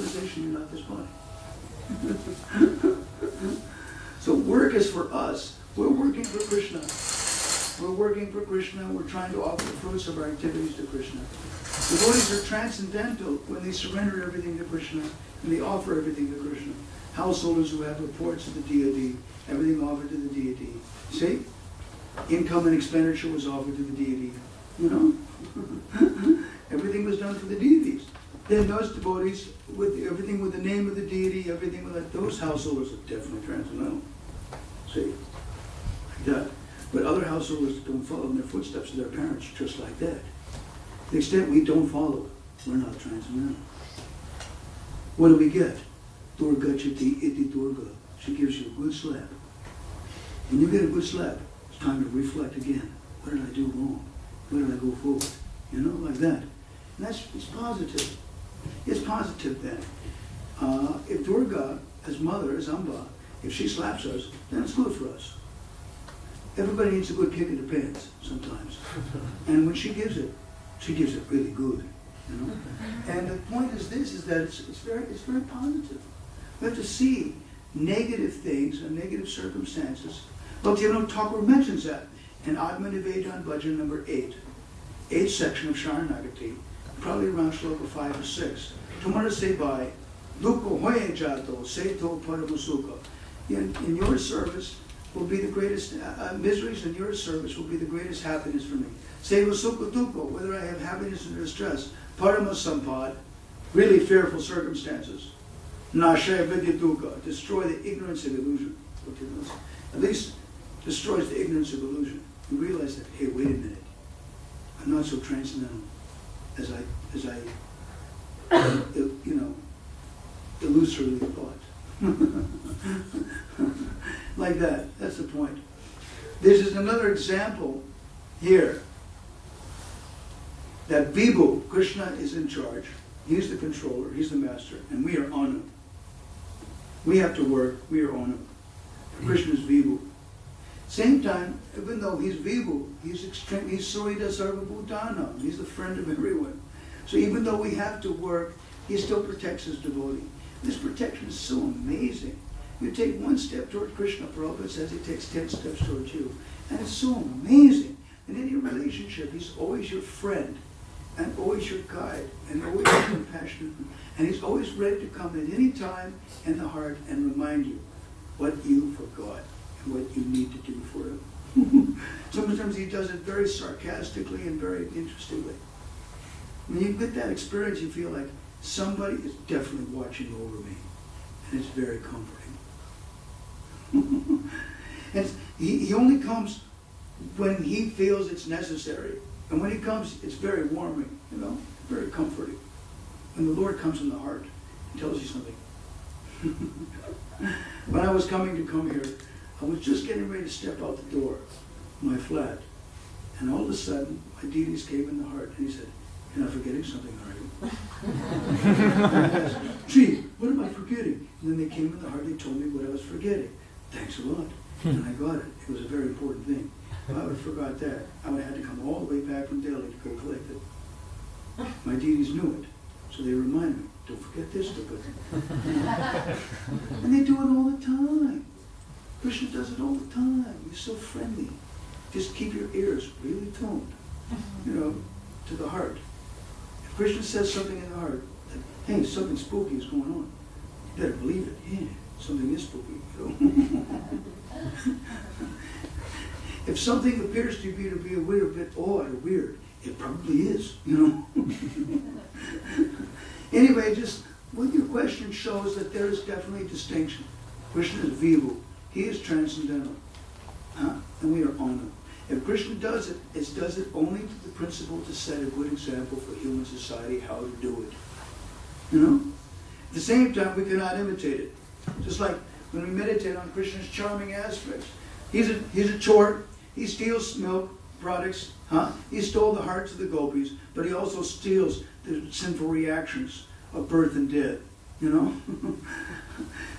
realization you're not this body. So work is for us. We're working for Krishna. We're working for Krishna. We're trying to offer the fruits of our activities to Krishna. Devotees are transcendental when they surrender everything to Krishna and they offer everything to Krishna. Householders who have reports to the deity, everything offered to the deity. See? Income and expenditure was offered to the deity. You know? Everything was done for the deities. Then those devotees, with everything with the name of the deity, everything with that, those householders are definitely transcendental. See? Like that. But other householders don't follow in their footsteps of their parents, just like that. To the extent we don't follow, we're not transcendental. What do we get? Durga chiti iti Durga. She gives you a good slap. When you get a good slap, it's time to reflect again. What did I do wrong? Where did I go forward? You know, like that. And it's positive. It's positive then. If Durga, as mother, as Amba, if she slaps us, then it's good for us. Everybody needs a good kick in the pants sometimes. And when she gives it really good. You know? And the point is this, is that it's very positive. We have to see negative things and negative circumstances. Bhaktivinoda Thakur mentions that in Atmanivedan Bhajan number 8, 8th section of Sharanagati, probably around shloka 5 or 6. Tumara se by Dukho hoye jato seto paramusuka. In your service will be the greatest, miseries in your service will be the greatest happiness for me. Seva sukha dukho, whether I have happiness or distress. Parama sampad, really fearful circumstances. Nashaya vidya dukkha, destroy the ignorance of illusion. At least destroys the ignorance of illusion. You realize that, hey, wait a minute, I'm not so transcendental as I you know, illusorily thought. Like that. That's the point. This is another example here that Vibhu, Krishna is in charge. He's the controller. He's the master. And we are Anu. We have to work. We are Anu. Krishna is Vibhu. Same time, even though he's Vibhu, he's extreme. He's Surita Sarvabhutana. He's the friend of everyone. So even though we have to work, he still protects his devotee. This protection is so amazing. You take one step toward Krishna, Prabhupada says he takes 10 steps towards you. And it's so amazing. In any relationship, he's always your friend, and always your guide, and always compassionate. And he's always ready to come at any time in the heart and remind you what you forgot and what you need to do for him. Sometimes he does it very sarcastically and very interestingly. When you get that experience, you feel like somebody is definitely watching over me. And it's very comforting. And he only comes when he feels it's necessary. And when he comes, it's very warming, you know, very comforting. When the Lord comes in the heart and tells you something. When I was coming here, I was just getting ready to step out the door, my flat. And all of a sudden, my deities came in the heart. And he said, "You're not forgetting something, are you?" Gee, what am I forgetting? And then they came in the heart, they told me what I was forgetting. Thanks a lot. And I got it. It was a very important thing. If I would have forgot that, I would have had to come all the way back from Delhi to go collect it. My deities knew it. So they reminded me, don't forget this, stupid. And they do it all the time. Krishna does it all the time. He's so friendly. Just keep your ears really tuned, you know, to the heart. If Krishna says something in the heart, like, hey, something spooky is going on, you better believe it. Yeah, something is spooky, you know. If something appears to be a little bit odd or weird, it probably is, you know. Anyway, just what your question shows that there is definitely a distinction. Krishna is Vibhu. He is transcendental. And we are Anu. If Krishna does it, it does it only to the principle to set a good example for human society how to do it. You know? At the same time, we cannot imitate it. Just like when we meditate on Krishna's charming aspects. He's a chore. He steals milk products. He stole the hearts of the gopis, but he also steals the sinful reactions of birth and death. You know?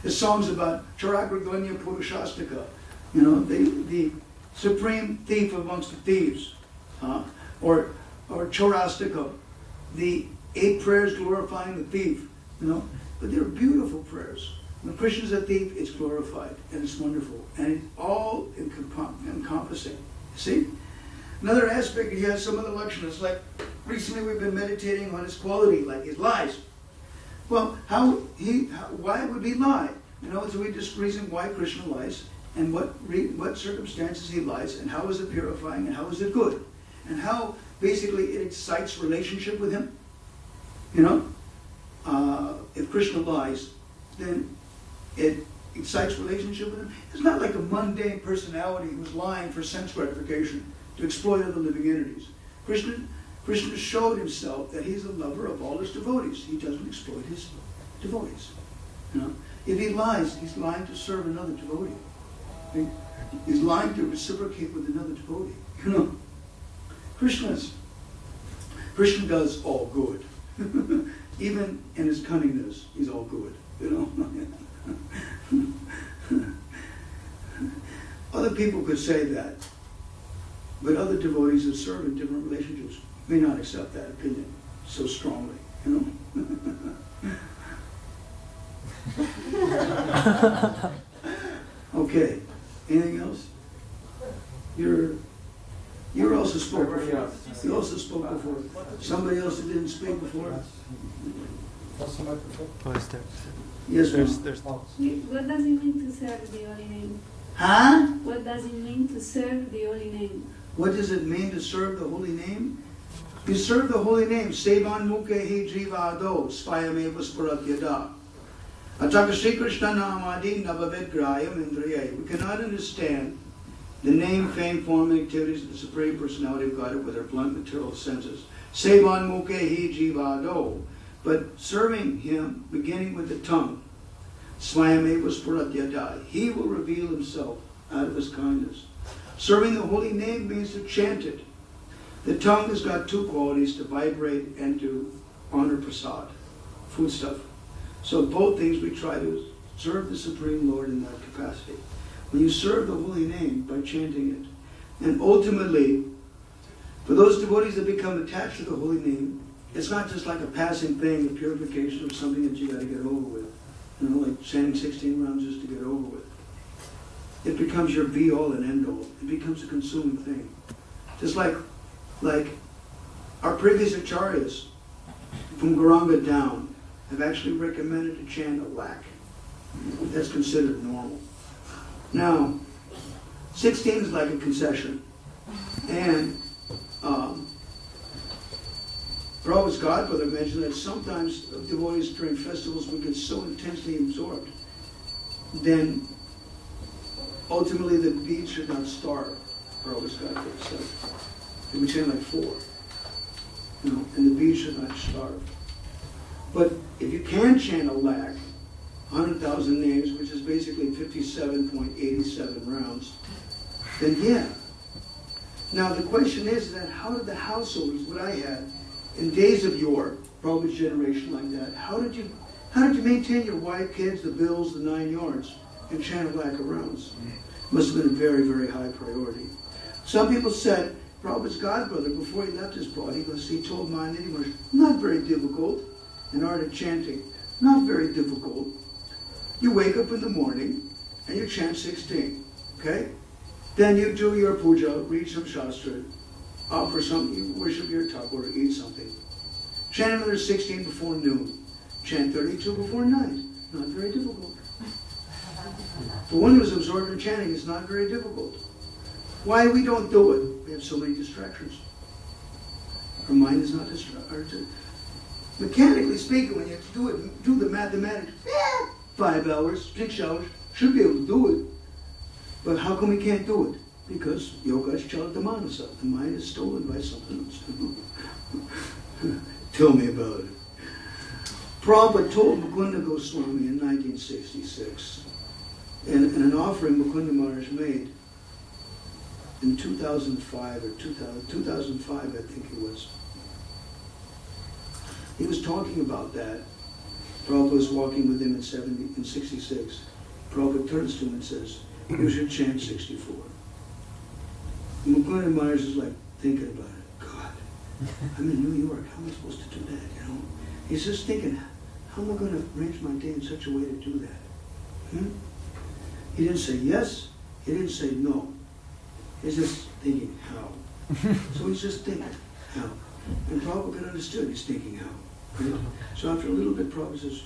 The songs about Charagraganya Purushastika. You know, the supreme thief amongst the thieves. Or Chorastika, the 8 prayers glorifying the thief. you know. But they're beautiful prayers. When Krishna's a thief, it's glorified, and it's wonderful, and it's all encompassing. See? Another aspect, he has some of the lakshanas, like recently we've been meditating on his quality, like his lies. Well, why would he lie? You know, so we just reason why Krishna lies, and what circumstances he lies, and how is it purifying, and how is it good, and how basically it excites relationship with him. You know, if Krishna lies, then it excites relationship with him. It's not like a mundane personality who's lying for sense gratification to exploit other living entities. Krishna showed himself that he's a lover of all his devotees. He doesn't exploit his devotees. You know? If he lies, he's lying to serve another devotee. He's lying to reciprocate with another devotee. You know, Krishna does all good. Even in his cunningness, he's all good. You know. Other people could say that, but other devotees that serve in different relationships may not accept that opinion so strongly. You know. Okay. Anything else? You also spoke before. You also spoke before. Somebody else that didn't speak before? Yes, ma'am. What does it mean to serve the holy name? Huh? What does it mean to serve the holy name? What does it mean to serve the holy name? You serve the holy name. Sevan mukhe jiva ado svayameva spurat yada. Ataka Sri Krishna namadi navavid grayam indriya. We cannot understand the name, fame, form, and activities of the Supreme Personality of Godhead with our blunt material senses. Sevan mukhe jiva ado. But serving him, beginning with the tongue, swayameva spurat yada. He will reveal himself out of his kindness. Serving the holy name means to chant it. The tongue has got two qualities, to vibrate and to honor prasad, foodstuff. So both things we try to serve the Supreme Lord in that capacity. When you serve the holy name by chanting it, and ultimately, for those devotees that become attached to the holy name, it's not just like a passing thing, a purification of something that you got to get over with. You know, like chanting 16 rounds just to get over with. It becomes your be-all and end-all. It becomes a consuming thing. Just like our previous acharyas from Gauranga down have actually recommended to chant a lakh. That's considered normal. Now, 16 is like a concession. And Prabhupada's godbrother mentioned that sometimes devotees during festivals would get so intensely absorbed, then ultimately the bead should not starve. Prabhupada's godbrother said. They would chant like 4. You know, and the bead should not starve. But if you can chant a lakh, 100,000 names, which is basically 57.87 rounds, then yeah. Now the question is that how did the householders, what I had, in days of yore, Prabhupada's generation like that, how did you maintain your wife, kids, the bills, the 9 yards, and chant a lakh of rounds? Must have been a very, very high priority. Some people said, Prabhupada's godbrother, before he left his body, he told Mayanidi, not very difficult, in art of chanting, not very difficult. You wake up in the morning and you chant 16, okay? Then you do your puja, read some shastra, offer something, you worship your thakur, eat something. Chant another 16 before noon. Chant 32 before night. Not very difficult. For one who's absorbed in chanting, it's not very difficult. Why we don't do it? We have so many distractions. Our mind is not distracted. Mechanically speaking, when you do the mathematics, 5 hours, 6 hours, should be able to do it. But how come we can't do it? Because yoga is chalatamasa. The mind is stolen by something else. Tell me about it. Prabhupada told Mukunda Goswami in 1966, in an offering Mukunda Maharaj made in 2005 or 2005, I think it was. He was talking about that. Prabhupada was walking with him in 66. Prabhupada turns to him and says, you should chant 64. And Mukunda Maharaj is like thinking about it. God, I'm in New York. How am I supposed to do that, you know? He's just thinking, how am I going to arrange my day in such a way to do that? He didn't say yes, he didn't say no. He's just thinking, how? So he's just thinking, how? And Prabhupada understood, he's thinking how. Right? So after a little bit, Prabhupada says,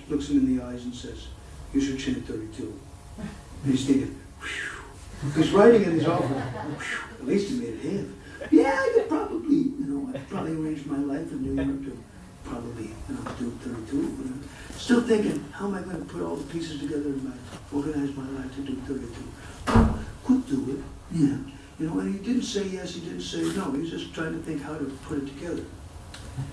looks him in the eyes and says, you should chant 32. And he's thinking, whew. He's writing in his office, at least he made it half. Yeah, I could probably, I'd probably arrange my life in New York to probably, do 32. Still thinking, how am I going to put all the pieces together and organize my life to do 32? Well, could do it, yeah. And he didn't say yes, he didn't say no. He was just trying to think how to put it together.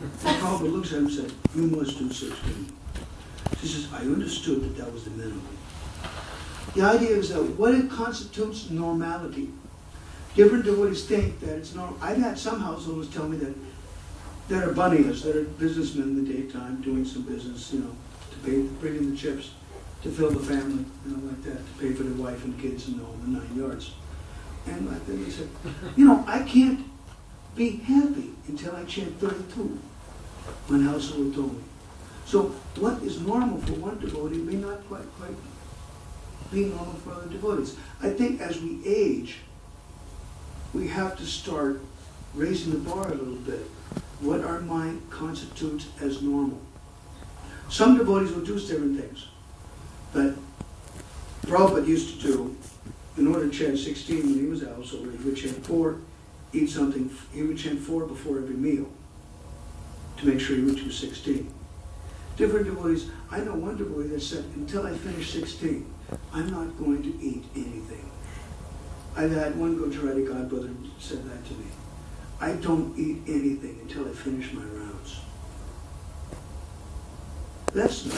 And Prabhupada looks at him and said, you must do 16. He says, I understood that was the minimum. The idea is that what it constitutes normality. Different devotees think that it's normal. I've had some households tell me that are bunnies, that are businessmen in the daytime doing some business, to pay, bring in the chips, to fill the family, like that, to pay for the wife and kids and all the 9 yards. And like that, he said, I can't be happy until I chant 32. One household told me. So what is normal for one devotee may not quite be normal for other devotees. I think as we age, we have to start raising the bar a little bit. What our mind constitutes as normal. Some devotees will do different things. But Prabhupada used to do, in order to chant 16 when he was out, so he would chant 4, eat something, he would chant 4 before every meal to make sure he would do 16. Different devotees, I know one devotee that said, until I finish 16, I'm not going to eat anything. I've had one Gujarati godbrother who said that to me. I don't eat anything until I finish my rounds. That's not